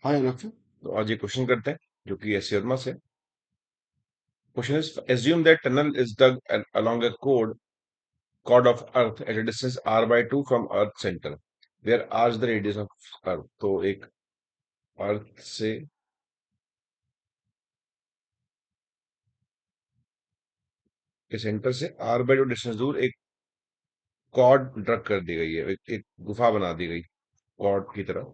हाय लक्ष्य। तो आज ये क्वेश्चन करते हैं जो कि एस शर्मा से। Question is assume that tunnel is dug along a chord of earth at a distance r/2 from earth center where r is the radius of earth। तो एक अर्थ से के सेंटर से r/2 डिस्टेंस दूर एक कॉर्ड ड्रग कर दी गई है, एक गुफा बना दी गई कॉर्ड की तरह,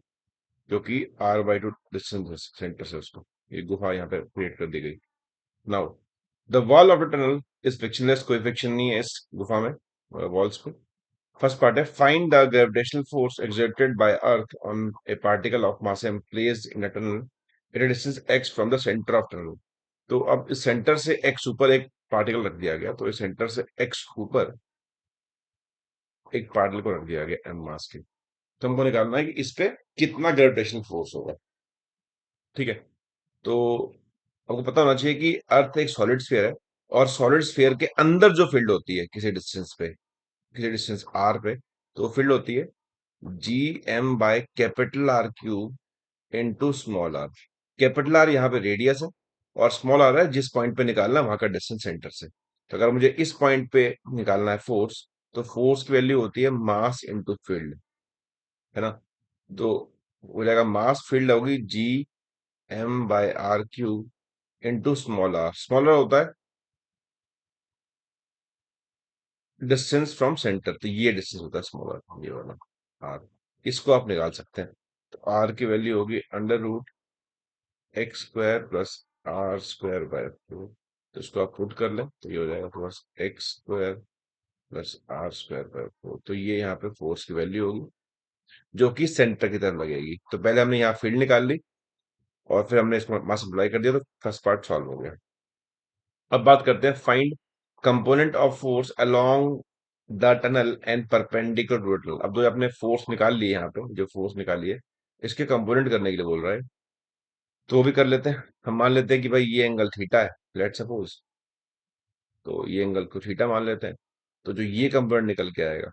जो कि r/2 डिस्टेंस सेंटर से उसको एक गुफा यहाँ पे क्रिएट कर दी गई। Now the wall of the tunnel is frictionless, कोई फ्रिक्शन नहीं है इस गुफा में, वॉल्स पे। फर्स्ट पार्ट है find the gravitational force exerted by earth on a particle of mass m placed in a tunnel at a distance x from the center of tunnel। तो अब इस सेंटर से x ऊपर एक particle रख दिया गया, तो इस सेंटर से x ऊपर एक पार्टिकल को रख दिया गया m मास के। तो हमको निकालना है कि इस पे कितना ग्रेविटेशनल फोर्स होगा। ठीक है, तो हमको पता होना चाहिए कि अर्थ एक सॉलिड स्फीयर है, और सॉलिड स्फीयर के अंदर जो फील्ड होती है किसी डिस्टेंस पे, किसी डिस्टेंस r पे, तो फील्ड होती है G M by capital R cube into small r. Capital R यहाँ पे रेडियस है, और स्मॉल आर है जिस पॉइंट पे निकालना है वहां का डिस्टेंस सेंटर से। तो अगर मुझे इस पॉइंट पे निकालना है फोर्स, तो फोर्स की वैल्यू होती है मास इंटू फील्ड, है ना। तो हो जाएगा मास फील्ड होगी G M by are cube into small r. Small r होता है डिस्टेंस फ्रॉम सेंटर, तो ये डिस्टेंस होता है स्मॉल आर, ये वाला आर। इसको आप निकाल सकते हैं। तो आर की वैल्यू होगी under root X square plus R square by 4। तो इसको आप पुट कर लें तो ये हो जाएगा plus X square plus R square by 4। तो ये यहाँ पे फोर्स की वैल्यू होगी जो कि सेंटर की तरफ लगेगी। तो पहले हमने यहाँ फील्ड निकाल ली, और फिर हमने इसको मास अप्लाई कर दिया, तो फर्स्ट पार्ट सॉल्व हो गया। अब बात करते हैं find component of force along the tunnel and perpendicular to tunnel. अब जो आपने फोर्स निकाल ली है, यहाँ पे जो फोर्स निकाली है, इसके कंपोनेंट करने के लिए बोल रहा है। तो वो भी कर लेते हैं। हम मान लेते हैं कि भाई ये एंगल थीटा है, लेट सपोज। तो ये एंगल को थीटा मान लेते हैं। तो जो ये कंपोनेंट निकल के आएगा,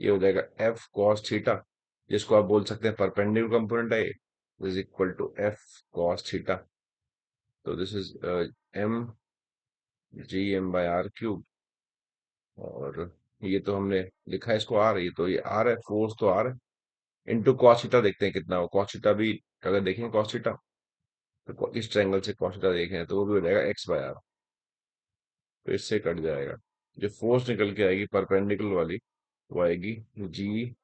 ये हो जाएगा एफ कॉस थीटा, जिसको आप बोल सकते हैं परपेंडिकुलर कंपोनेंट है, is equal to F cos theta. तो this is M G M by are cube. और ये तो हमने लिखा है इसको आर, ये तो ये आर है, फोर्स तो आर है, इंटू कॉस थीटा। देखते हैं कितना हो कॉस थीटा भी, अगर देखें कॉस थीटा, तो इस ट्रायंगल से कॉस थीटा देखें तो वो भी हो जाएगा एक्स बाय आर। तो इससे कट जाएगा। जो फोर्स निकल के आएगी परपेंडिकुलर वाली, वो आएगी G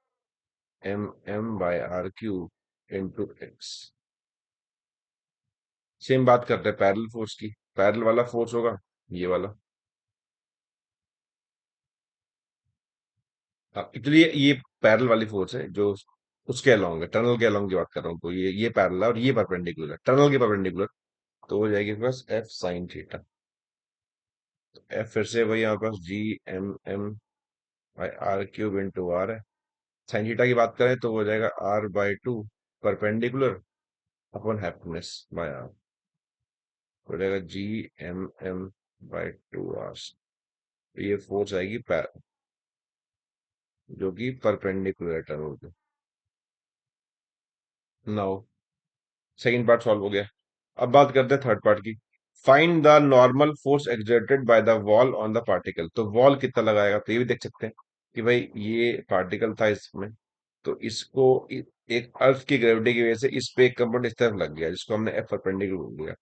M M by are cube into X. Same बात करते हैं पैरेलल फोर्स की। पैरेलल वाला फोर्स होगा ये वाला। एक्चुअली ये पैरेलल वाली फोर्स है जो उसके अलोंग है, टनल के अलोंग की बात कर रहा हूँ। तो ये पैरेलल है और ये परपेंडिकुलर है, टनल के परपेंडिकुलर। तो हो जाएगी बस एफ साइन थीटा। एफ फिर से वही हमारे पास G M M by are cube into R है। साइन थीटा की बात करें तो हो जाएगा r/2 perpendicular upon hypotenuse by R. हो जाएगा G M M by 2 R. तो ये फोर्स आएगी जो कि परपेंडिकुलर है टनल के। नाउ सेकंड पार्ट सॉल्व हो गया। अब बात करते हैं थर्ड पार्ट की। Find the normal force exerted by the wall on the particle. तो वॉल कितना लगाएगा, तो ये भी देख सकते हैं कि भाई ये पार्टिकल था इसमें, तो इसको एक अर्थ की ग्रेविटी की वजह से इस पे एक कंपोनेंट इस तरफ लग गया, जिसको हमने एफ परपेंडिकुलर बोल दिया।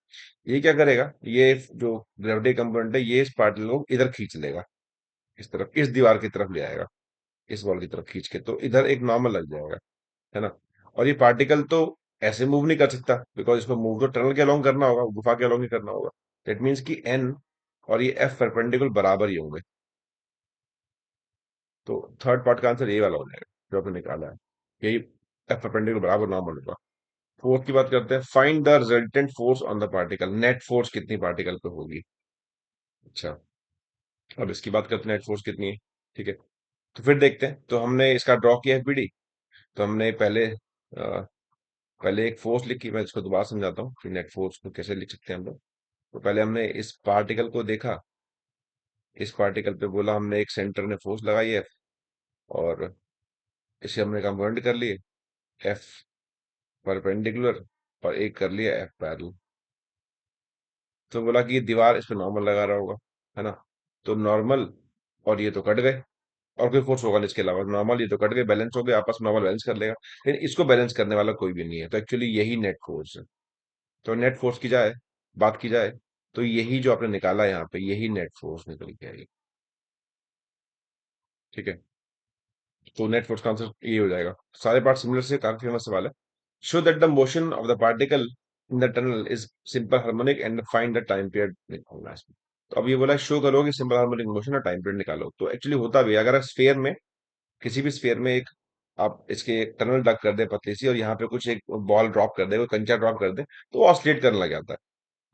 ये क्या करेगा, ये जो ग्रेविटी कंपोनेंट है ये इस पार्टिकल को इधर खींच लेगा, इस तरफ, इस दीवार की तरफ ले आएगा, इस वॉल की तरफ खींच के, तो इधर एक नॉर्मल लग जाएगा, है ना। और ये पार्टिकल तो ऐसे मूव नहीं कर सकता, बिकॉज इसको मूव तो टनल के अलोंग करना होगा, गुफा के अलोंग ही करना होगा। दैट मीन्स कि एन और ये एफ परपेंडिकुलर बराबर ही होंगे। तो थर्ड पार्ट का आंसर ये वाला हो जाएगा जो आपने निकाला है, यही एफ परपेंडिकुलर बराबर नॉर्मल होगा। फोर्थ की बात करते हैं। Find the resultant force on the particle. Net force कितनी पार्टिकल पे होगी। अच्छा, अब इसकी बात करते हैं नेट फोर्स कितनी है। ठीक है, तो फिर देखते हैं। तो हमने इसका ड्रॉ किया एफबीडी। तो हमने पहले एक फोर्स लिखी, मैं इसको दोबारा समझाता हूँ कि नेट फोर्स को कैसे लिख सकते हैं हम लोग। तो पहले हमने इस पार्टिकल को देखा, इस पार्टिकल पे बोला हमने एक सेंटर ने फोर्स लगाई है, और इसे हमने कंपोनेंट कर लिए एफ परपेंडिकुलर और एक कर लिया एफ पैरेलल। तो बोला कि ये दीवार इस पे नॉर्मल लगा रहा होगा, है ना? तो नॉर्मल और ये तो कट गए, और कोई फोर्स होगा नहीं इसके अलावा। नॉर्मल ये तो कट गए, बैलेंस हो गए आपस में, नॉर्मल बैलेंस कर लेगा। लेकिन इसको बैलेंस करने वाला कोई भी नहीं है, तो एक्चुअली यही नेट फोर्स है। तो नेट फोर्स की जाए, बात की जाए, तो यही जो आपने निकाला यहाँ पे, यही नेट फोर्स निकल के आएगी। ठीक है, तो नेट फोर्स का आंसर ये हो जाएगा। सारे पार्ट सिमिलर से काफी फेमस सवाल है। Show that the motion of the particle in the tunnel is simple harmonic and find the time period निकालना है इसमें। तो अब ये बोला शो करो कि सिंपल हार्मोनिक मोशन और टाइम पीरियड निकालो। तो एक्चुअली होता भी है, अगर स्फीयर में, किसी भी स्फीयर में एक आप इसके एक टनल डग कर दे पतली सी, और यहाँ पे कुछ एक बॉल ड्रॉप कर दे, कोई कंचा ड्रॉप कर दे, तो वो ऑसिलेट करने लग जाता है।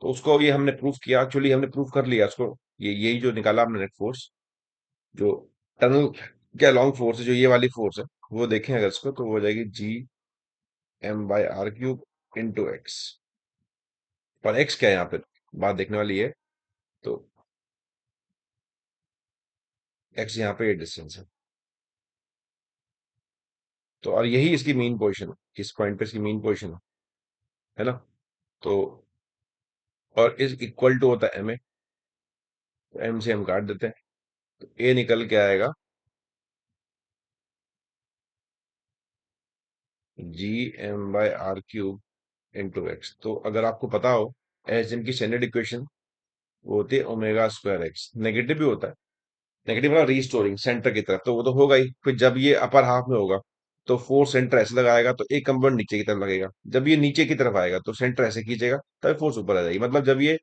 तो उसको ये हमने प्रूफ किया, एक्चुअली हमने प्रूफ कर लिया उसको। ये यही जो निकाला हमने नेट फोर्स, जो टनल के अलॉन्ग फोर्स है, जो ये वाली फोर्स है, वो देखें अगर इसको, तो वो हो जाएगी G m/r³ इंटू एक्स। और एक्स क्या है यहाँ पे, बात देखने वाली है। तो एक्स यहाँ पे ये डिस्टेंस है। तो और यही इसकी मेन पोजीशन है, इस पॉइंट पे इसकी मेन पोजीशन है ना? तो और इस इक्वल टू होता है एम ए, तो एम से हम काट देते हैं, तो ए निकल के आएगा G m/r³ इंटू एक्स। तो अगर आपको पता हो, एच एम की स्टैंडर्ड इक्वेशन वो होती है ω²x। नेगेटिव भी होता है, नेगेटिव मतलब रीस्टोरिंग सेंटर की तरफ, तो वो तो होगा ही। फिर जब ये अपर हाफ में होगा, तो फोर्स सेंटर ऐसे लगाएगा, तो एक कंपोनेंट नीचे की तरफ लगेगा। जब ये नीचे की तरफ आएगा, तो सेंटर ऐसे खींचेगा, तब फोर्स ऊपर आ जाएगी। मतलब जब ये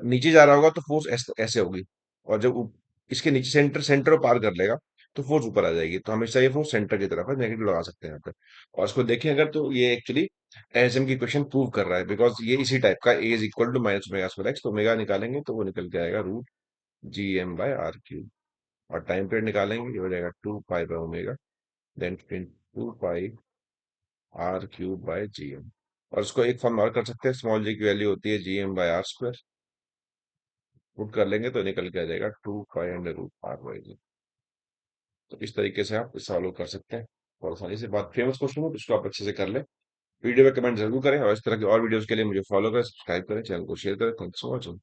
नीचे जा रहा होगा, तो फोर्स ऐसे ऐसे होगी, और जब इसके नीचे सेंटर सेंटर को पार कर लेगा, तो फोर्स ऊपर आ जाएगी। तो हमेशा ये फोर्स सेंटर की तरफ है, नेगेटिव लगा सकते हैं यहाँ पे। और इसको देखें अगर, तो ये एक्चुअली एसएम की क्वेश्चन प्रूव कर रहा है, बिकॉज ये इसी टाइप का ए इज इक्वल टू -ω²x। तो ओमेगा निकालेंगे तो वो निकल के आएगा √Gm/r³। और टाइम पीरियड निकालेंगे, ये हो जाएगा 2 पाई/ω, देन 2 पाई r³ /gm। और इसको एक फॉर्म और कर सकते हैं, स्मॉल जी की वैल्यू होती है Gm/r²। पुट कर लेंगे तो निकल के आ जाएगा 2 पाई√r/g। तो इस तरीके से आप इस सवाल को कर सकते हैं। और आसानी से, बात फेमस क्वेश्चन है, तो इसको आप अच्छे से कर लें। वीडियो में कमेंट जरूर करें, और इस तरह की और वीडियोस के लिए मुझे फॉलो करें, सब्सक्राइब करें, चैनल को शेयर करें। Thanks for watching.